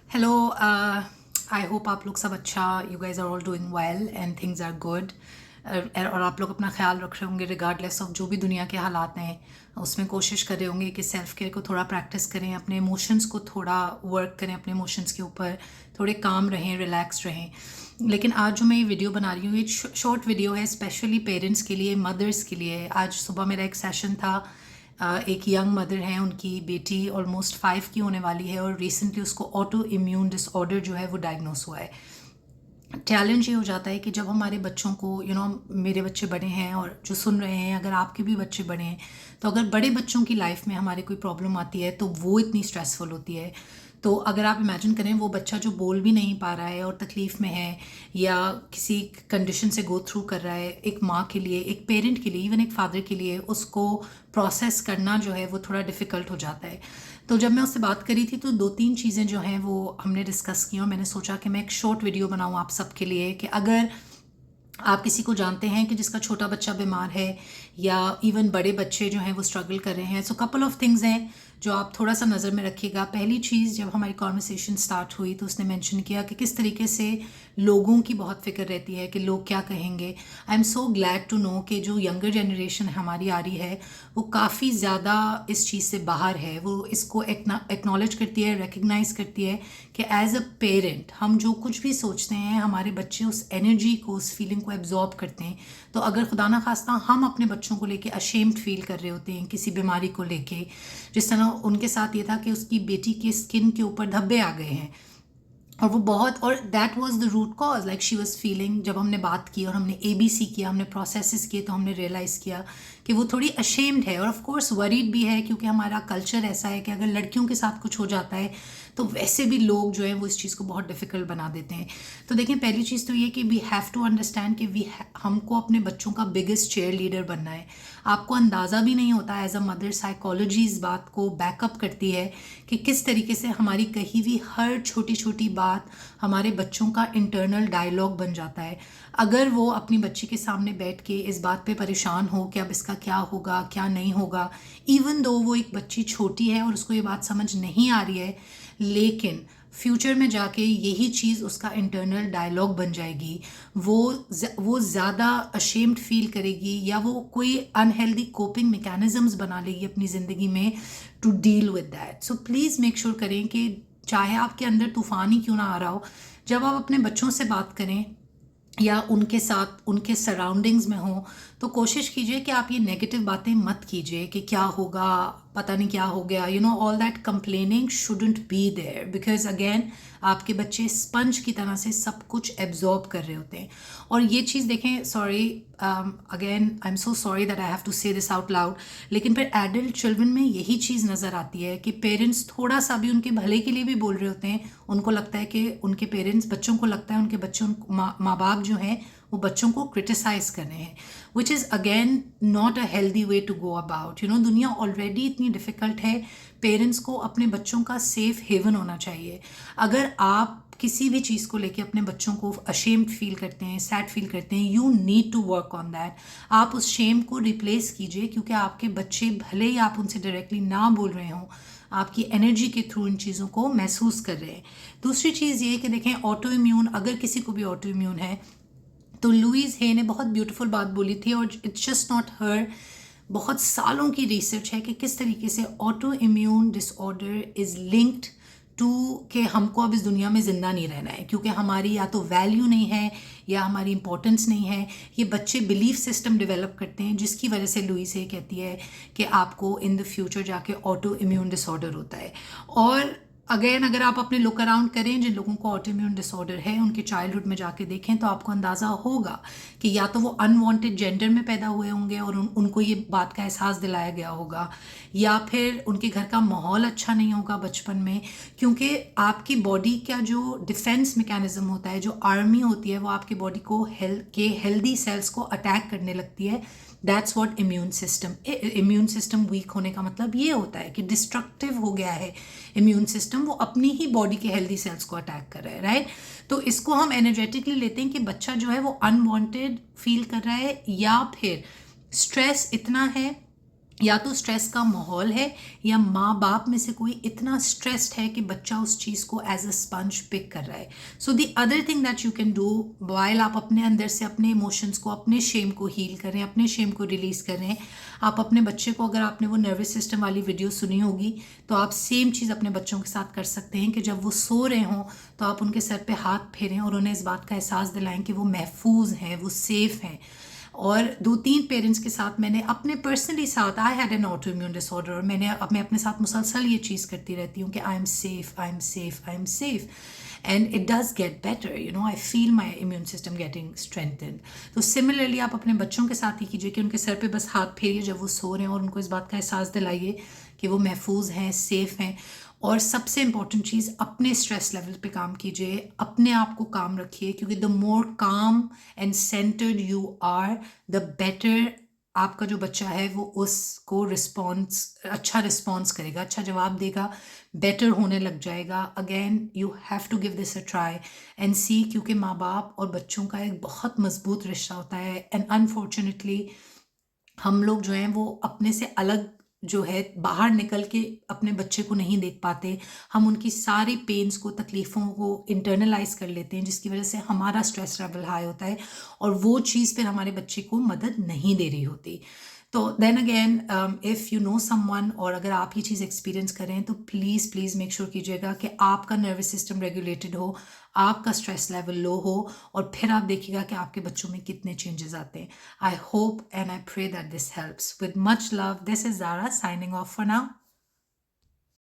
Hello I hope आप लोग सब अच्छा, you guys are all doing well and things are good. और आप लोग अपना ख्याल रख रहे होंगे रिगार्डलेस ऑफ जो भी दुनिया के हालात हैं। उसमें कोशिश कर रहे होंगे कि सेल्फ केयर को थोड़ा प्रैक्टिस करें, अपने इमोशंस को थोड़ा वर्क करें, अपने इमोशंस के ऊपर थोड़े काम रहें, रिलैक्स रहें। लेकिन आज जो मैं ये वीडियो बना रही हूँ, ये शॉर्ट वीडियो है स्पेशली पेरेंट्स के लिए, मदर्स के लिए। आज सुबह मेरा एक सेशन था। एक यंग मदर हैं, उनकी बेटी ऑलमोस्ट 5 की होने वाली है और रिसेंटली उसको ऑटो इम्यून डिसऑर्डर जो है वो डायग्नोस हुआ है। चैलेंज ये हो जाता है कि जब हमारे बच्चों को मेरे बच्चे बड़े हैं और जो सुन रहे हैं, अगर आपके भी बच्चे बड़े हैं, तो अगर बड़े बच्चों की लाइफ में हमारे कोई प्रॉब्लम आती है तो वो इतनी स्ट्रेसफुल होती है। तो अगर आप इमेजिन करें वो बच्चा जो बोल भी नहीं पा रहा है और तकलीफ़ में है या किसी कंडीशन से गो थ्रू कर रहा है, एक माँ के लिए, एक पेरेंट के लिए, इवन एक फादर के लिए उसको प्रोसेस करना जो है वो थोड़ा डिफ़िकल्ट हो जाता है। तो जब मैं उससे बात करी थी तो 2-3 चीज़ें जो हैं वो हमने डिस्कस की और मैंने सोचा कि मैं एक शॉर्ट वीडियो बनाऊँ आप सबके लिए कि अगर आप किसी को जानते हैं कि जिसका छोटा बच्चा बीमार है या इवन बड़े बच्चे जो हैं वो स्ट्रगल कर रहे हैं, सो कपल ऑफ थिंग्स हैं जो आप थोड़ा सा नज़र में रखिएगा। पहली चीज़, जब हमारी कॉन्वर्सेशन स्टार्ट हुई तो उसने मेंशन किया कि किस तरीके से लोगों की बहुत फिक्र रहती है कि लोग क्या कहेंगे। I am so glad to know कि जो यंगर जनरेशन हमारी आ रही है वो काफ़ी ज़्यादा इस चीज़ से बाहर है, वो इसको एक्नॉलेज करती है, रिकग्नाइज करती है कि एज अ पेरेंट हम जो कुछ भी सोचते हैं हमारे बच्चे उस एनर्जी को, उस फीलिंग को एब्जॉर्ब करते हैं। तो अगर खुदा ना खास्ता हम अपने बच्चों को लेके अशेम्ड फील कर रहे होते हैं किसी बीमारी को लेके, जिस तरह उनके साथ ये था कि उसकी बेटी के स्किन के ऊपर धब्बे आ गए हैं और वो बहुत, और that was the root cause, like she was feeling. जब हमने बात की और हमने एबीसी किया, हमने प्रोसेसेस किए, तो हमने रियलाइज़ किया कि वो थोड़ी अशेम्ड है और ऑफ कोर्स वरीड भी है, क्योंकि हमारा कल्चर ऐसा है कि अगर लड़कियों के साथ कुछ हो जाता है तो वैसे भी लोग जो है वो इस चीज़ को बहुत डिफ़िकल्ट बना देते हैं। तो देखें, पहली चीज़ तो ये कि वी हैव टू अंडरस्टैंड कि हमको अपने बच्चों का बिगेस्ट चेयर लीडर बनना है। आपको अंदाज़ा भी नहीं होता, एज अ मदर साइकोलॉजी इस बात को बैकअप करती है कि किस तरीके से हमारी कही हुई हर छोटी छोटी बात हमारे बच्चों का इंटरनल डायलॉग बन जाता है। अगर वो अपनी बच्ची के सामने बैठ के इस बात पे परेशान हो कि अब इसका क्या होगा, क्या नहीं होगा, इवन दो वो एक बच्ची छोटी है और उसको ये बात समझ नहीं आ रही है, लेकिन फ्यूचर में जाके यही चीज़ उसका इंटरनल डायलॉग बन जाएगी। वो ज़्यादा अशेम्ड फील करेगी या वो कोई अनहेल्दी कोपिंग मैकेनिज्म्स बना लेगी अपनी ज़िंदगी में to deal with that. So please make sure करें कि चाहे आपके अंदर तूफान ही क्यों ना आ रहा हो, जब आप अपने बच्चों से बात करें या उनके साथ उनके सराउंडिंग्स में हो, तो कोशिश कीजिए कि आप ये नेगेटिव बातें मत कीजिए कि क्या होगा, पता नहीं क्या हो गया, all that complaining shouldn't be there, because again आपके बच्चे स्पंज की तरह से सब कुछ एब्जॉर्ब कर रहे होते हैं। और ये चीज़ देखें, sorry again I am so sorry that I have to say this out loud, लेकिन फिर एडल्ट चिल्ड्रन में यही चीज़ नज़र आती है कि पेरेंट्स थोड़ा सा भी उनके भले के लिए भी बोल रहे होते हैं। उनको लगता है कि उनके पेरेंट्स, बच्चों को लगता है उनके बच्चों, माँ बाप जो हैं वो बच्चों को क्रिटिसाइज कर रहे हैं, which is again not a healthy way to go about. दुनिया ऑलरेडी इतनी डिफ़िकल्ट है, पेरेंट्स को अपने बच्चों का सेफ हेवन होना चाहिए। अगर आप किसी भी चीज़ को लेके अपने बच्चों को अशेम्ड फील करते हैं, सैड फील करते हैं, you need to work on that. आप उस शेम को रिप्लेस कीजिए, क्योंकि आपके बच्चे भले ही आप उनसे डायरेक्टली ना बोल रहे हों, आपकी एनर्जी के थ्रू इन चीज़ों को महसूस कर रहे हैं। दूसरी चीज़ ये कि देखें, ऑटो इम्यून, अगर किसी को भी ऑटो इम्यून है तो लुईस हे ने बहुत ब्यूटीफुल बात बोली थी, और इट्स जस्ट नॉट हर, बहुत सालों की रिसर्च है कि किस तरीके से autoimmune disorder is linked to कि हमको अब इस दुनिया में ज़िंदा नहीं रहना है, क्योंकि हमारी या तो वैल्यू नहीं है या हमारी इंपॉर्टेंस नहीं है। ये बच्चे बिलीफ सिस्टम डेवलप करते हैं, जिसकी वजह से लुईस हे कहती है कि आपको इन द फ्यूचर जाके ऑटो इम्यून डिसऑर्डर होता है। और अगेन, अगर आप अपने लुक अराउंड करें, जिन लोगों को ऑटो इम्यून डिसऑर्डर है उनके चाइल्डहुड में जाके देखें तो आपको अंदाज़ा होगा कि या तो वो अनवांटेड जेंडर में पैदा हुए होंगे और उनको ये बात का एहसास दिलाया गया होगा, या फिर उनके घर का माहौल अच्छा नहीं होगा बचपन में, क्योंकि आपकी बॉडी का जो डिफेंस मैकेनिज्म होता है, जो आर्मी होती है, वो आपकी बॉडी को हेल्दी सेल्स को अटैक करने लगती है। That's what immune system. Immune system weak होने का मतलब ये होता है कि डिस्ट्रक्टिव हो गया है इम्यून सिस्टम, वो अपनी ही बॉडी के हेल्दी सेल्स को अटैक कर रहा है, राइट। तो इसको हम एनर्जेटिकली लेते हैं कि बच्चा जो है वो अनवांटेड फील कर रहा है, या फिर स्ट्रेस इतना है या तो स्ट्रेस का माहौल है या माँ बाप में से कोई इतना स्ट्रेस्ड है कि बच्चा उस चीज़ को एज अ स्पंज पिक कर रहा है. So the other thing that you can do while आप अपने अंदर से अपने इमोशंस को, अपने शेम को हील करें, अपने शेम को रिलीज़ करें, आप अपने बच्चे को, अगर आपने वो नर्वस सिस्टम वाली वीडियो सुनी होगी तो आप सेम चीज़ अपने बच्चों के साथ कर सकते हैं कि जब वो सो रहे हों तो आप उनके सर पे हाथ फेरें और उन्हें इस बात का एहसास दिलाएं कि वो महफूज हैं, वो सेफ़ हैं. और 2-3 पेरेंट्स के साथ मैंने अपने पर्सनली साथ, I had an auto immune disorder, और मैं अपने साथ मुसलसल ये चीज़ करती रहती हूँ कि I am safe, I am safe, I am safe, and it does get better, you know, I feel my immune system getting strengthen. तो सिमिलरली आप अपने बच्चों के साथ ही कीजिए कि उनके सर पे बस हाथ फेरिए जब वो सो रहे हैं और उनको इस बात का एहसास दिलाइए कि वो महफूज हैं, सेफ़ हैं. और सबसे इम्पॉर्टेंट चीज़, अपने स्ट्रेस लेवल पे काम कीजिए, अपने आप को काम रखिए, क्योंकि the more calm and centered you are, the better आपका जो बच्चा है वो उसको अच्छा रिस्पॉन्स करेगा, अच्छा जवाब देगा, बेटर होने लग जाएगा. Again you have to give this a try and see, क्योंकि माँ बाप और बच्चों का एक बहुत मजबूत रिश्ता होता है. एंड अनफॉर्चुनेटली हम लोग जो हैं वो अपने से अलग जो है बाहर निकल के अपने बच्चे को नहीं देख पाते. हम उनकी सारी पेन्स को, तकलीफ़ों को इंटरनलाइज कर लेते हैं, जिसकी वजह से हमारा स्ट्रेस लेवल हाई होता है और वो चीज़ फिर हमारे बच्चे को मदद नहीं दे रही होती. तो then again, if you know someone, और अगर आप ये चीज़ एक्सपीरियंस करें तो प्लीज़ प्लीज़ मेक श्योर कीजिएगा कि आपका नर्वस सिस्टम रेगुलेटेड हो, आपका स्ट्रेस लेवल लो हो, और फिर आप देखिएगा कि आपके बच्चों में कितने चेंजेस आते हैं. I hope and I pray that this helps. With much love, this is Zara signing off for now.